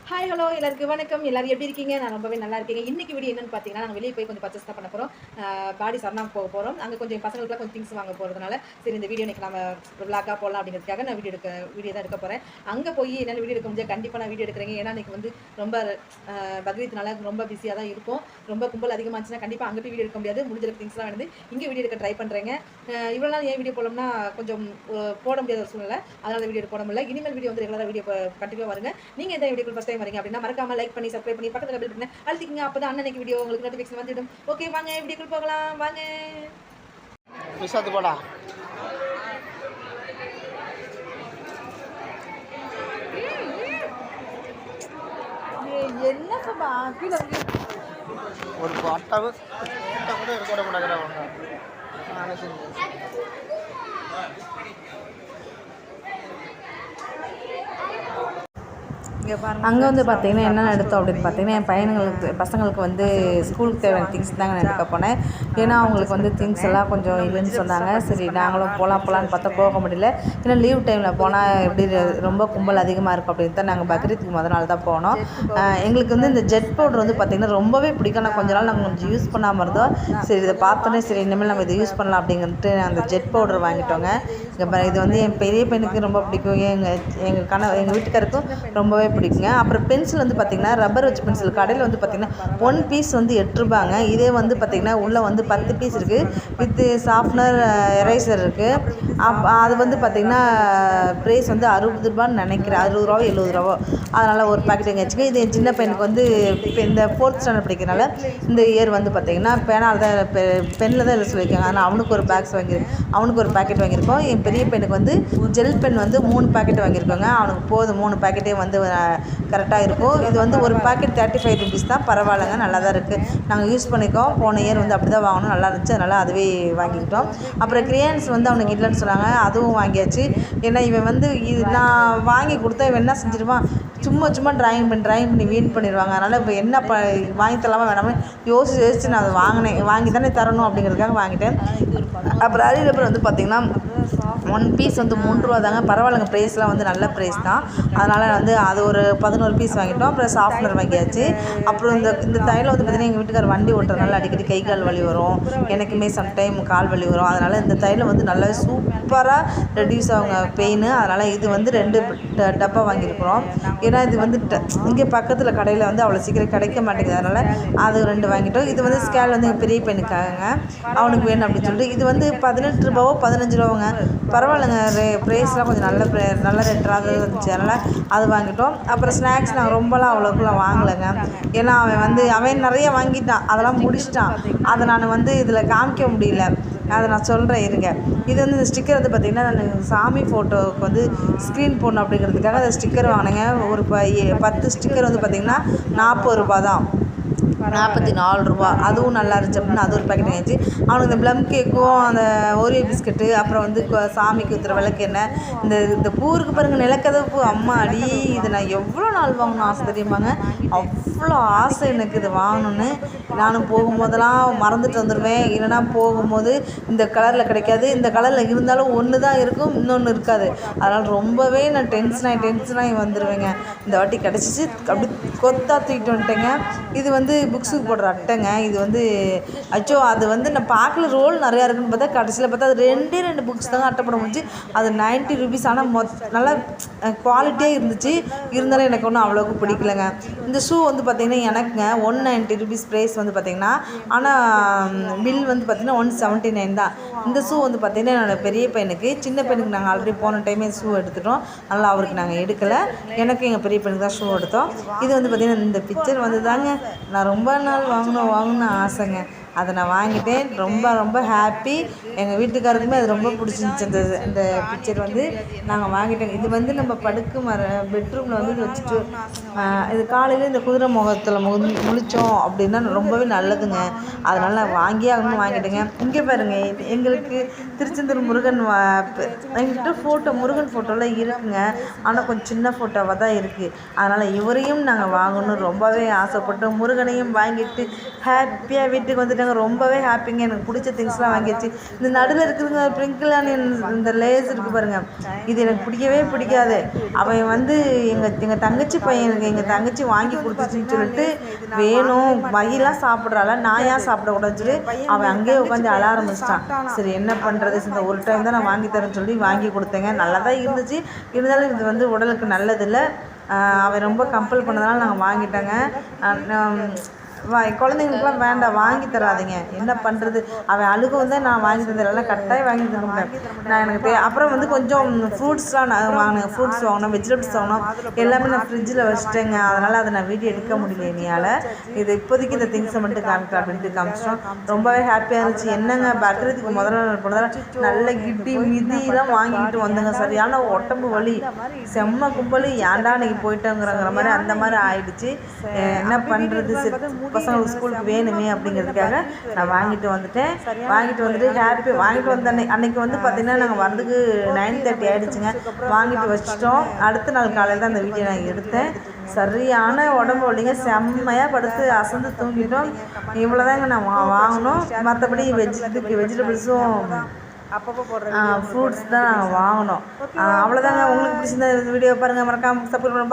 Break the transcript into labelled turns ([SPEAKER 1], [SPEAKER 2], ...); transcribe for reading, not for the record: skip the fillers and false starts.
[SPEAKER 1] Hi hello எல்லாருக்கும் வணக்கம். எல்லாரும் எப்படி இருக்கீங்க? நான் ரொம்பவே நல்லா இருக்கேங்க. இன்னைக்கு வீடியோ என்னன்னு பார்த்தீங்கன்னா, நாங்கள் வெளியே போய் கொஞ்சம் பர்ச்சேஸ் தான் பண்ண போகிறோம். பாடி சரணா போக போகிறோம். அங்கே கொஞ்சம் பசங்களுக்குலாம் கொஞ்சம் திங்ஸ் வாங்க போகிறதுனால சரி இந்த வீடியோ இன்னைக்கு நம்ம விளாக்காக போடலாம் அப்படிங்கிறதுக்காக நான் வீடியோ தான் எடுக்க போகிறேன். அங்கே போய் என்னால் வீடியோ எடுக்க முடியாது. கண்டிப்பாக நான் வீடியோ எடுக்கிறேங்க. ஏன்னா இன்னைக்கு வந்து ரொம்ப பக்ரீத்னால ரொம்ப பிஸியாக தான் இருக்கும். ரொம்ப கும்பல் அதிகமாச்சுன்னா கண்டிப்பாக அங்கே போய் வீடியோ எடுக்க முடியாது. முடிஞ்ச திங்ஸ்லாம் வந்து இங்கே வீடியோ எடுக்க ட்ரை பண்ணுறேங்க. இவ்வளோ நாள் ஏன் வீடியோ போடலாம்னா கொஞ்சம் போட முடியாத ஒரு சூழ்நிலை, அதனால் வீடியோ போட முடியல. இனிமேல் வீடியோ வந்து ரெகுலராக வீடியோ கண்டிப்பாக வருங்க. நீங்கள் எந்த வீடியோ ஃபஸ்ட் டைம் வரீங்க அப்படின்னா மறக்காம லைக் பண்ணி சப்ஸ்கிரைப் பண்ணி பக்கத்துல பெல் பட்டனை அழுத்திக்கங்க. அப்பதான் அன்னைக்கு வீடியோ உங்களுக்கு நோட்டிஃபிகேஷன் வந்துடும். ஓகே வாங்க வீடியோக்குள்ள போகலாம் வாங்க.
[SPEAKER 2] விசாத்து போடா.
[SPEAKER 1] என்ன சபா கீழே
[SPEAKER 2] ஒரு பாட்டாவு கூட இருக்க மாட்டாங்க. நானே செஞ்சேன்.
[SPEAKER 3] அங்கே வந்து பார்த்திங்கன்னா என்ன எடுத்தோம் அப்படின்னு பார்த்தீங்கன்னா என் பசங்களுக்கு வந்து ஸ்கூலுக்கு தேவையான திங்ஸ் தாங்க நான் எடுக்க போனேன். ஏன்னா அவங்களுக்கு வந்து திங்ஸ் எல்லாம் கொஞ்சம் இல்லைன்னு சொன்னாங்க. சரி நாங்களும் போகலான்னு பார்த்தா போக முடியல. ஏன்னா லீவ் டைமில் போனால் எப்படி ரொம்ப கும்பல் அதிகமாக இருக்கும் அப்படின்னு தான் நாங்கள் பக்ரீத்துக்கு முதல் நாள் தான் போனோம். எங்களுக்கு வந்து இந்த ஜெட் பவுடர் வந்து பார்த்திங்கன்னா ரொம்பவே பிடிக்கும். நான் கொஞ்ச நாள் நாங்கள் கொஞ்சம் யூஸ் பண்ணாமல் இருந்தோம். சரி இதை பார்த்தோன்னே சரி இனிமேல் நம்ம இதை யூஸ் பண்ணலாம் அப்படின்ட்டு அந்த ஜெட் பவுடர் வாங்கிட்டோங்க. இது வந்து என் பெரிய பையனுக்கு ரொம்ப பிடிக்கும். எங்கள் வீட்டுக்காருக்கும் ரொம்பவே பிடிக்குங்க. அப்புறம் பென்சில் வந்து பார்த்திங்கன்னா ரப்பர் வச்சு பென்சில் கடையில் வந்து பார்த்திங்கன்னா 1 பீஸ் வந்து 8 ரூபாங்க. இதே வந்து பார்த்திங்கன்னா உள்ளே வந்து 10 பீஸ் இருக்குது. வித் ஷார்ப்னர் எரேசர் இருக்குது. அது வந்து பார்த்திங்கன்னா ப்ரைஸ் வந்து 60 ரூபான்னு நினைக்கிறேன். 60 ரூபாவோ 70 ரூபாவோ. அதனால் ஒரு பாக்கெட் எங்கே வச்சுக்க. இது என் சின்ன பையனுக்கு வந்து இப்போ இந்த 4th ஸ்டாண்டர்ட் படிக்கிறனால இந்த இயர் வந்து பார்த்திங்கன்னா பெனால் தான் பெனில் தான் எழுத சொல்லியிருக்காங்க. ஆனால் அவனுக்கு ஒரு அவனுக்கு ஒரு பாக்கெட் வாங்கியிருக்கோம். என் பெரிய பையனுக்கு வந்து ஜெல் பென் வந்து 3 பாக்கெட் வாங்கியிருக்கோங்க. அவனுக்கு போதும் 3 பாக்கெட்டே வந்து கரெக்டாக இருக்கும். இது வந்து ஒரு பாக்கெட் 35 ருபீஸ் தான். பரவாயில்லைங்க, நல்லா தான் இருக்குது. நாங்கள் யூஸ் பண்ணிக்கோம். போன இயர் வந்து அப்படி தான் வாங்கணும், நல்லா இருந்துச்சு. அதனால் அதுவே வாங்கிக்கிட்டோம். அப்புறம் கிரேயான்ஸ் வந்து அவனுக்கு இல்லைன்னு சொன்னாங்க, அதுவும் வாங்கியாச்சு. ஏன்னா இவன் வந்து இது நான் வாங்கி கொடுத்தா இவன் என்ன செஞ்சிருவான், சும்மா ட்ராயிங் பண்ணி வீண் பண்ணிடுவாங்க. அதனால் இப்போ என்ன வாங்கி தரலாமா வேணாமல் யோசிச்சு நான் அதை வாங்கி தானே தரணும் அப்படிங்கிறதுக்காக வாங்கிட்டேன். அப்புறம் அப்புறம் வந்து பார்த்திங்கன்னா 1 பீஸ் வந்து 3 ரூபா தாங்க. பரவாயில்லைங்க, ப்ரைஸ்லாம் வந்து நல்ல ப்ரைஸ் தான். அதனால் வந்து அது ஒரு 11 பீஸ் வாங்கிட்டோம். அப்புறம் ஷார்ப்னர் வாங்கியாச்சு. அப்புறம் இந்த தைலம் வந்து பார்த்திங்கன்னா எங்கள் வீட்டுக்கார் வண்டி ஓட்டுறதுனால அடிக்கடி கை கால் வலி வரும், எனக்குமே சம்டைம் கால் வலி வரும். அதனால் இந்த தைலம் வந்து நல்லாவே சூப்பராக ரெடியூஸ் ஆகுங்க பெயின். அதனால் இது வந்து 2 டப்பா வாங்கியிருக்கிறோம். ஏன்னா இது வந்து இங்கே பக்கத்தில் கடையில் வந்து அவ்வளோ சீக்கிரம் கிடைக்க மாட்டேங்குது. அதனால் அது 2 வாங்கிட்டோம். இது வந்து ஸ்கேல் வந்து எங்கள் பெரிய பையனுக்காகங்க, அவனுக்கு வேணும் அப்படின்னு சொல்லிட்டு. இது வந்து 18 ரூபாவோ 15 ரூபாங்க. பரவாயில்லைங்க, ப்ரைஸ்லாம் கொஞ்சம் நல்ல ரேட்டாக இருந்துச்சு. அதனால் அது வாங்கிட்டோம். அப்புறம் ஸ்நாக்ஸ் நாங்கள் ரொம்பலாம் அவ்வளோக்குலாம் வாங்கலைங்க. ஏன்னா அவன் நிறைய வாங்கிட்டான், அதெல்லாம் முடிச்சிட்டான். அதை நான் வந்து இதில் காமிக்க முடியல, அதை நான் சொல்கிறேன் இருங்க. இது வந்து இந்த ஸ்டிக்கர் வந்து பார்த்திங்கன்னா நான் சாமி ஃபோட்டோவுக்கு வந்து ஸ்க்ரீன் போடணும் அப்படிங்கிறதுக்காக அந்த ஸ்டிக்கர் வாங்கினேங்க. ஒரு 10 ஸ்டிக்கர் வந்து பார்த்திங்கன்னா 40 ரூபா தான், 44 ரூபா. அதுவும் நல்லா இருந்துச்சு அப்படின்னு அது ஒரு பாக்கெட் வாங்கிச்சு. அவனுக்கு இந்த ப்ளம் கேக்கும் அந்த ஓரியோ பிஸ்கட்டு, அப்புறம் வந்து சாமிக்கு ஊற்றுற விளக்கு எண்ணெய், இந்த பூ இருக்குது பாருங்கள், நிலக்கதவு பூ. அம்மா அடி, இது நான் எவ்வளோ நாள் வாங்கணும் ஆசை தெரியுமாங்க. அவ்வளோ ஆசை எனக்கு இது வாங்கணுன்னு. நானும் போகும்போதெல்லாம் மறந்துட்டு வந்துடுவேன். இல்லைனா போகும்போது இந்த கலரில் கிடைக்காது, இந்த கலரில் இருந்தாலும் ஒன்று தான் இருக்கும், இன்னொன்று இருக்காது. அதனால் ரொம்பவே நான் டென்ஷனாகி வந்துடுவேங்க. இந்த வாட்டி கிடச்சிச்சு, அப்படி கொத்தா தூக்கிட்டு வந்துட்டேங்க. இது வந்து புக்ஸுக்கு போடுற அட்டைங்க. இது வந்து அச்சோ, அது வந்து நான் பார்க்கல ரோல் நிறையா இருக்குன்னு பார்த்தா கடைசியில் பார்த்தா அது 2 புக்ஸ் தாங்க அட்டை போட முடிஞ்சு. அது 90 ருபீஸ். ஆனால் நல்லா குவாலிட்டியாக இருந்துச்சு. இருந்தாலும் எனக்கு ஒன்றும் அவ்வளோக்கு பிடிக்கலங்க. இந்த ஷூ வந்து பார்த்திங்கன்னா எனக்குங்க 190 ருபீஸ் ப்ரைஸ் வந்து பார்த்திங்கன்னா. ஆனால் பில் வந்து பார்த்திங்கன்னா 179 தான். இந்த ஷூ வந்து பார்த்திங்கன்னா என்னோடய பெரிய பையனுக்கு, சின்ன பையனுக்கு நாங்கள் ஆல்ரெடி போன டைமே ஷூ எடுத்துட்டோம். அதனால் அவருக்கு நாங்கள் எடுக்கலை. எனக்கு எங்கள் பெரிய பையனுக்கு தான் ஷூ எடுத்தோம். இது வந்து பார்த்திங்கன்னா இந்த பிக்சர் வந்து தாங்க நான் ரொம்ப நாள் வாங்கணும்னு ஆசைங்க. அதை நான் வாங்கிட்டேன். ரொம்ப ஹாப்பி. எங்கள் வீட்டுக்காரருக்குமே அது ரொம்ப பிடிச்சிருந்துச்சி. இந்த பிக்சர் வந்து நாங்கள் வாங்கிட்டோங்க. இது வந்து நம்ம பெட்ரூமில் வந்து இது வச்சுட்டு இது காலையில் இந்த குதிரை முகத்தில் முழித்தோம் அப்படின்னா ரொம்பவே நல்லதுங்க. அதனால் நான் வாங்கிட்டேங்க. இங்கே பாருங்கள், எங்களுக்கு திருச்செந்தூர் முருகன் எங்கள்கிட்ட முருகன் ஃபோட்டோலாம் இருக்குங்க. ஆனால் கொஞ்சம் சின்ன ஃபோட்டோவாக தான் இருக்குது. அதனால் இவரையும் நாங்கள் வாங்கணும் ரொம்பவே ஆசைப்பட்டோம். முருகனையும் வாங்கிட்டு ஹாப்பியாக வீட்டுக்கு வந்துட்டோங்க. வாங்கிட்டாங்க. ரொம்பவே ஹாப்பிங்க. எனக்கு பிடிச்ச திங்ஸ்லாம் வாங்கிடுச்சு. இந்த நடுவில் இருக்குதுங்க ப்ரிங்கிள் ஆனியன் இந்த லேஸ் இருக்குது பாருங்கள், இது எனக்கு பிடிக்கவே பிடிக்காது. அவன் வந்து எங்கள் தங்கச்சி பையனுக்கு எங்கள் தங்கச்சி வாங்கி கொடுத்துச்சின்னு சொல்லிட்டு வேணும் வகையெல்லாம் சாப்பிட்றால, நான் ஏன் சாப்பிடக்கூடாதுன்னு சொல்லி அவன் அங்கேயே உட்காந்து அழ ஆரம்பிச்சிட்டான். சரி என்ன பண்ணுறது, இந்த ஒரு டைம் தான் நான் வாங்கி தரேன்னு சொல்லி வாங்கி கொடுத்தேங்க. நல்லா தான் இருந்துச்சு. இருந்தாலும் இது வந்து உடலுக்கு நல்லதில்லை. அவன் ரொம்ப கம்பல் பண்ணதுனால நாங்கள் வாங்கிட்டேங்க. குழந்தைங்களுக்குலாம் வேண்டாம், வாங்கி தராதிங்க. என்ன பண்ணுறது, அவன் அழுகும் தான் நான் வாங்கி தந்துடலாம், கட்டாயம் வாங்கி தர முடியேன். நான் எனக்கு அப்புறம் வந்து கொஞ்சம் ஃப்ரூட்ஸ்லாம் நான் வாங்கினேன். ஃப்ரூட்ஸ் வாங்கினோம், வெஜிடபிள்ஸ் வாங்கினோம், எல்லாமே நான் ஃப்ரிட்ஜில் வச்சுட்டேங்க. அதனால் அதை நான் வீடியோ எடுக்க முடியல என்னால். இது இப்போதைக்கு இந்த திங்ஸை மட்டும் காமிக்கலாம் அப்படின்ட்டு காமிச்சிட்டோம். ரொம்பவே ஹாப்பியாக இருந்துச்சு. என்னங்க பக்ரீத்துக்கு முதல்ல போனதால் நல்ல கிட்டி மிதியெல்லாம் வாங்கிட்டு வந்தேங்க. சரியான உடம்பு வலி, செம்ம கும்பல், ஏன்டா அன்றைக்கி போயிட்டோங்கிற மாதிரி அந்த மாதிரி ஆயிடுச்சு. என்ன பண்ணுறது, பசங்களுக்கு ஸ்கூலுக்கு வேணுமே அப்படிங்கிறதுக்காக நான் வாங்கிட்டு வந்துட்டு ஹாப்பி. வாங்கிட்டு வந்த அன்னைக்கு வந்து பார்த்திங்கன்னா நாங்கள் வரதுக்கு 9:30 ஆகிடுச்சுங்க. வாங்கிட்டு வச்சிட்டோம். அடுத்த நாள் காலையில் தான் அந்த வீடியோ நான் எடுத்தேன். சரியான உடம்பு வலிங்க, செம்மையாக படுத்து அசந்து தூங்கிட்டோம். இவ்வளோதாங்க நான் வாங்கினோம். மற்றபடி வெஜிடபிள்ஸும் ஃப்ரூட்ஸ் தான் நாங்கள் வாங்கினோம். அவ்வளோதாங்க. உங்களுக்கு பிடிச்சிருந்த வீடியோ பாருங்கள், மறக்காம சப்போர்ட் பண்ணுங்க.